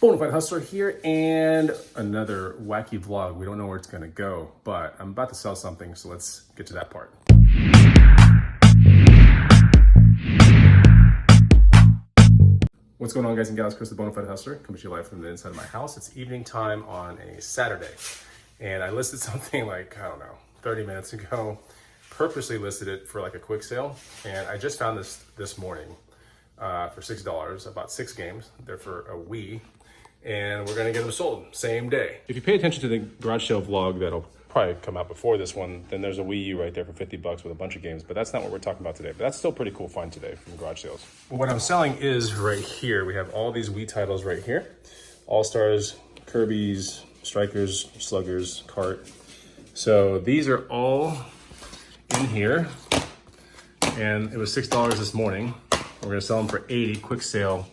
Bonafide Hustler here, and another wacky vlog. We don't know where it's gonna go, but I'm about to sell something, so let's get to that part. What's going on, guys and gals? Chris the Bonafide Hustler, coming to you live from the inside of my house. It's evening time on a Saturday, and I listed something like, I don't know, 30 minutes ago. Purposely listed it for like a quick sale, and I just found this morning for $6. I bought 6 games. They're for a Wii, and we're gonna get them sold same day. If you pay attention to the garage sale vlog that'll probably come out before this one, then there's a Wii U right there for 50 bucks with a bunch of games, but that's not what we're talking about today. But that's still pretty cool find today from garage sales. What I'm selling is right here. We have all these Wii titles right here. All-Stars, Kirby's, Strikers, Sluggers, Kart. So these are all in here, and it was $6 this morning. We're gonna sell them for 80, quick sale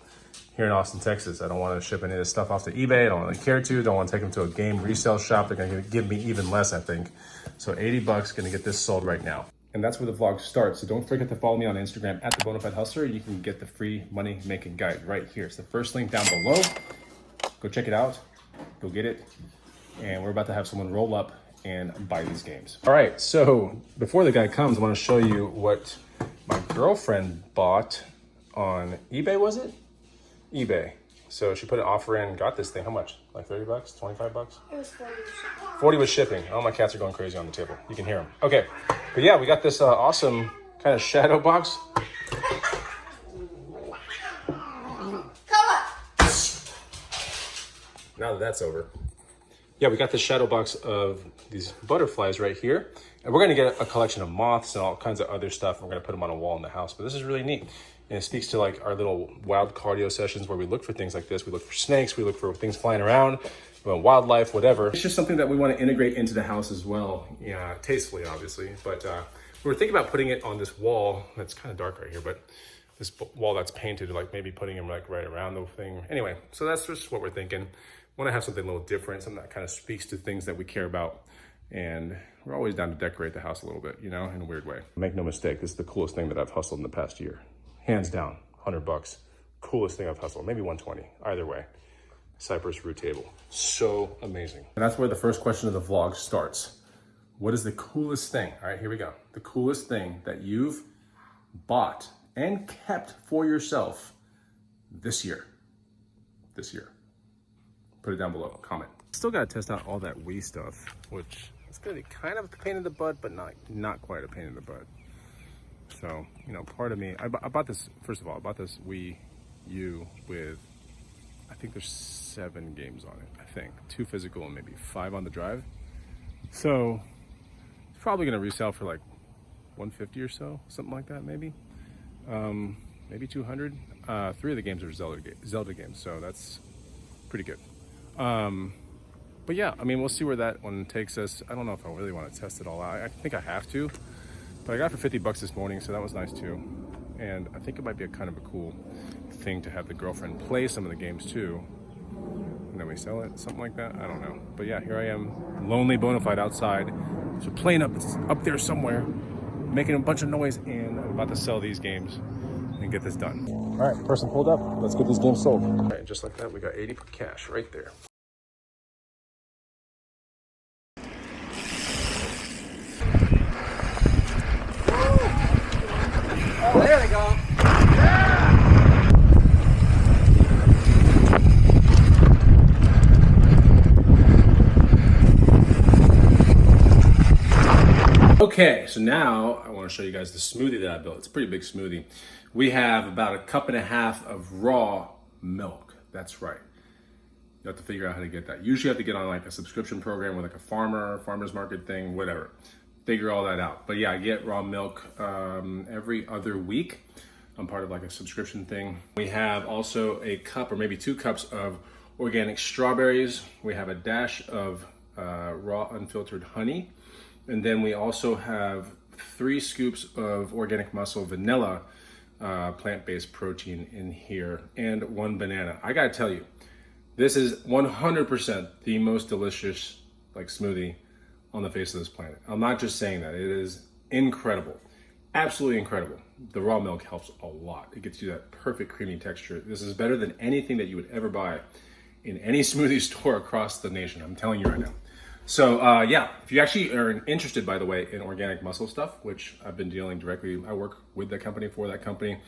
here in Austin, Texas. I don't wanna ship any of this stuff off to eBay. I don't really care to. Don't wanna take them to a game resale shop. They're gonna give me even less, I think. So 80 bucks, gonna get this sold right now. And that's where the vlog starts. So don't forget to follow me on Instagram at the Bonafide Hustler. You can get the free money making guide right here. It's the first link down below. Go check it out, go get it. And we're about to have someone roll up and buy these games. All right, so before the guy comes, I wanna show you what my girlfriend bought on eBay, was it? eBay. So she put an offer in, got this thing. How much? Like 30 bucks, 25 bucks? It was 40 with shipping. 40 with shipping. Oh, my cats are going crazy on the table. You can hear them. Okay, but yeah, we got this awesome kind of shadow box. Now that that's over. Yeah, we got this shadow box of these butterflies right here. And we're gonna get a collection of moths and all kinds of other stuff. And we're gonna put them on a wall in the house. But this is really neat. And it speaks to like our little wild cardio sessions where we look for things like this. We look for snakes, we look for things flying around, wildlife, whatever. It's just something that we want to integrate into the house as well. Yeah, tastefully, obviously. But we were thinking about putting it on this wall. That's kind of dark right here, but this wall that's painted, like maybe putting them like right around the thing. Anyway, so that's just what we're thinking. Want to have something a little different, something that kind of speaks to things that we care about. And we're always down to decorate the house a little bit, you know, in a weird way. Make no mistake, this is the coolest thing that I've hustled in the past year. Hands down, 100 bucks. Coolest thing I've hustled, maybe 120, either way. Cypress root table, so amazing. And that's where the first question of the vlog starts. What is the coolest thing? All right, here we go. The coolest thing that you've bought and kept for yourself this year. This year. Put it down below, comment. Still gotta test out all that Wii stuff, which is gonna be kind of a pain in the butt, but not quite a pain in the butt. So, you know, part of me, I bought this, first of all, I bought this Wii U with, I think there's 7 games on it, I think. 2 physical and maybe 5 on the drive. So, it's probably gonna resell for like 150 or so, something like that, maybe. Maybe 200. 3 of the games are Zelda games, so that's pretty good. But yeah, I mean, we'll see where that one takes us. I don't know if I really want to test it all out. I think I have to, but I got it for 50 bucks this morning, so that was nice too. And I think it might be a kind of a cool thing to have the girlfriend play some of the games too. And then we sell it, something like that. I don't know. But yeah, here I am, lonely Bonafide outside. So plane up there somewhere, making a bunch of noise, and I'm about to sell these games and get this done. All right, person pulled up. Let's get these games sold. All right, just like that, we got 80 cash right there. Oh, there we go. Okay, so now I want to show you guys the smoothie that I built. It's a pretty big smoothie. We have about a 1.5 cups of raw milk. That's right. You have to figure out how to get that. Usually you have to get on like a subscription program with like a farmer's market thing, whatever. Figure all that out. But yeah, I get raw milk every other week. I'm part of like a subscription thing. We have also a cup or maybe 2 cups of organic strawberries. We have a dash of raw unfiltered honey. And then we also have 3 scoops of organic muscle vanilla plant-based protein in here and 1 banana. I gotta tell you, this is 100% the most delicious like smoothie on the face of this planet. I'm not just saying that. It is incredible. Absolutely incredible. The raw milk helps a lot. It gets you that perfect creamy texture. This is better than anything that you would ever buy in any smoothie store across the nation. I'm telling you right now. So yeah, if you actually are interested, by the way, in organic muscle stuff, which I've been dealing directly, I work with the company for that company.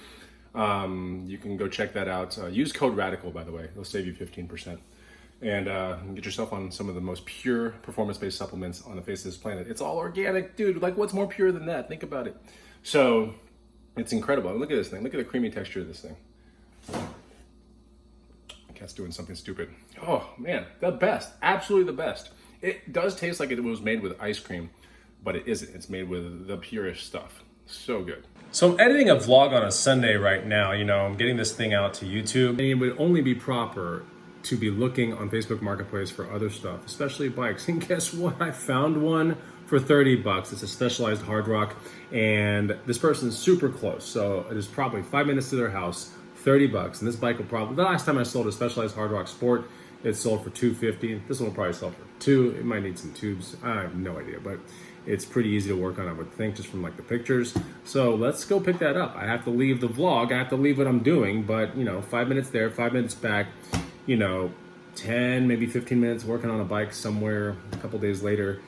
You can go check that out. Use code RADICAL, by the way. It'll save you 15%. And get yourself on some of the most pure performance-based supplements on the face of this planet. It's all organic, dude. Like, what's more pure than that? Think about it. So it's incredible. Look at this thing. Look at the creamy texture of this thing. Cat's doing something stupid. Oh man, the best. Absolutely the best. It does taste like it was made with ice cream, but it isn't. It's made with the purest stuff. So good. So I'm editing a vlog on a Sunday right now. You know, I'm getting this thing out to YouTube. And it would only be proper to be looking on Facebook Marketplace for other stuff, especially bikes. And guess what? I found one for 30 bucks. It's a Specialized Hard Rock, and this person's super close. So it is probably 5 minutes to their house, 30 bucks. And this bike will probably, the last time I sold a Specialized Hard Rock Sport, it sold for $250. This one will probably sell for $2. It might need some tubes. I have no idea, but it's pretty easy to work on, I would think, just from like the pictures. So let's go pick that up. I have to leave the vlog. I have to leave what I'm doing, but you know, 5 minutes there, 5 minutes back, you know, 10, maybe 15 minutes working on a bike somewhere a couple days later,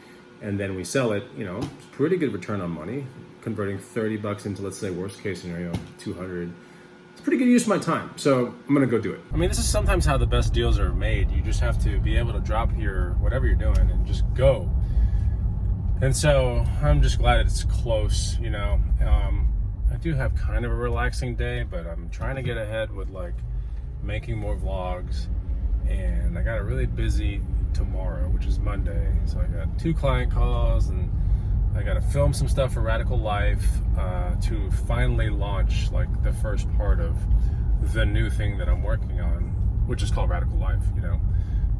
and then we sell it. You know, it's pretty good return on money, converting 30 bucks into, let's say, worst case scenario, 200. It's pretty good use of my time, so I'm gonna go do it. I mean, this is sometimes how the best deals are made. You just have to be able to drop your whatever you're doing and just go. And so I'm just glad it's close, you know. I do have kind of a relaxing day, but I'm trying to get ahead with like making more vlogs, and I got a really busy tomorrow, which is Monday. So I got 2 client calls, and I got to film some stuff for Radical Life to finally launch like the first part of the new thing that I'm working on, which is called Radical Life, you know.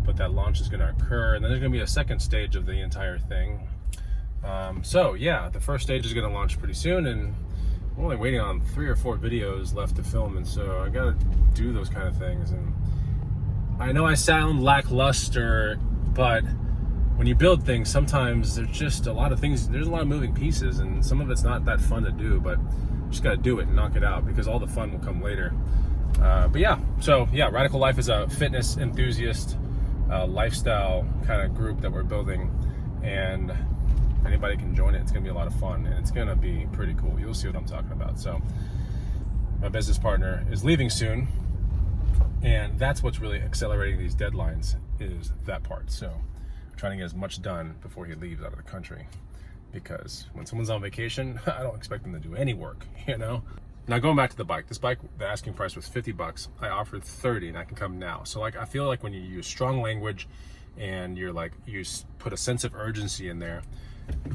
But that launch is going to occur, and then there's going to be a second stage of the entire thing. So yeah, the first stage is going to launch pretty soon, and I'm only waiting on 3 or 4 videos left to film, and so I got to do those kind of things. And I know I sound lackluster, but when you build things, sometimes there's just a lot of things, there's a lot of moving pieces, and some of it's not that fun to do, but you just got to do it and knock it out, because all the fun will come later. But yeah, so yeah, Radical Life is a fitness enthusiast lifestyle kind of group that we're building, and anybody can join it. It's gonna be a lot of fun, and it's gonna be pretty cool. You'll see what I'm talking about. So my business partner is leaving soon, and that's what's really accelerating these deadlines, is that part. So I'm trying to get as much done before he leaves out of the country, because when someone's on vacation, I don't expect them to do any work, you know? Now going back to the bike, this bike, the asking price was 50 bucks. I offered 30, and I can come now. So like, I feel like when you use strong language and you're like, you put a sense of urgency in there,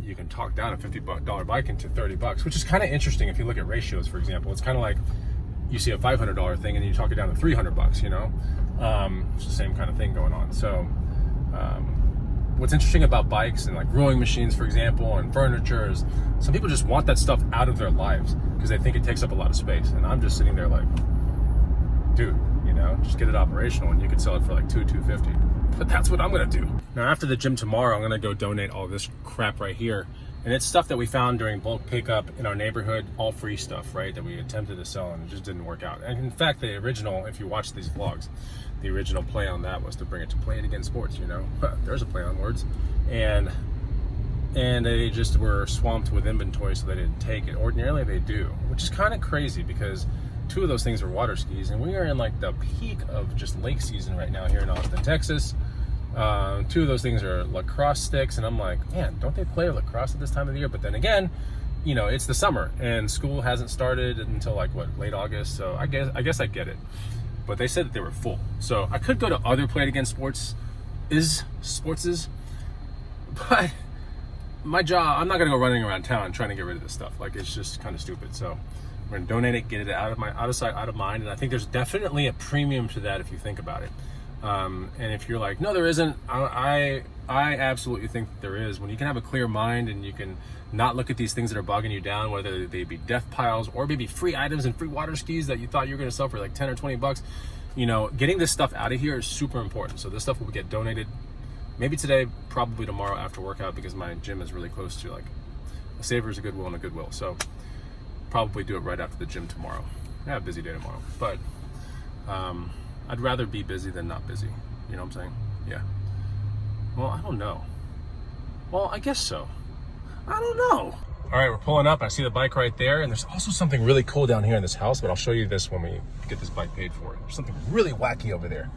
you can talk down a $50 bike into 30 bucks, which is kind of interesting if you look at ratios, for example. It's kind of like you see a $500 thing and you talk it down to 300 bucks, you know? It's the same kind of thing going on. So what's interesting about bikes and like rowing machines, for example, and furniture is some people just want that stuff out of their lives because they think it takes up a lot of space. And I'm just sitting there like, dude, you know, just get it operational and you could sell it for like $250. But that's what I'm gonna do. Now after the gym tomorrow, I'm gonna go donate all this crap right here. And it's stuff that we found during bulk pickup in our neighborhood, all free stuff, right? That we attempted to sell and it just didn't work out. And in fact, the original, if you watch these vlogs, the original play on that was to bring it to Play It Again Sports, you know? There's a play on words. And they just were swamped with inventory, so they didn't take it. Ordinarily they do, which is kind of crazy because 2 of those things are water skis, and we are in like the peak of just lake season right now here in Austin, Texas. 2 of those things are lacrosse sticks, and I'm like, man, don't they play lacrosse at this time of the year? But then again, you know, it's the summer and school hasn't started until like what, late August. So I guess I get it. But they said that they were full, so I could go to other Play It Again Sports, but my job, I'm not gonna go running around town trying to get rid of this stuff. Like, it's just kind of stupid. So we're gonna donate it, get it out of sight, out of mind. And I think there's definitely a premium to that if you think about it. And if you're like, no, there isn't, I absolutely think that there is. When you can have a clear mind and you can not look at these things that are bogging you down, whether they be death piles or maybe free items and free water skis that you thought you were going to sell for like 10 or 20 bucks, you know, getting this stuff out of here is super important. So this stuff will get donated maybe today, probably tomorrow after workout, because my gym is really close to like a Savers, a Goodwill, and a Goodwill. So probably do it right after the gym tomorrow. I have a busy day tomorrow, but I'd rather be busy than not busy. You know what I'm saying? Yeah. Well, I don't know. Well, I guess so. I don't know. All right, we're pulling up. I see the bike right there. And there's also something really cool down here in this house, but I'll show you this when we get this bike paid for. There's something really wacky over there.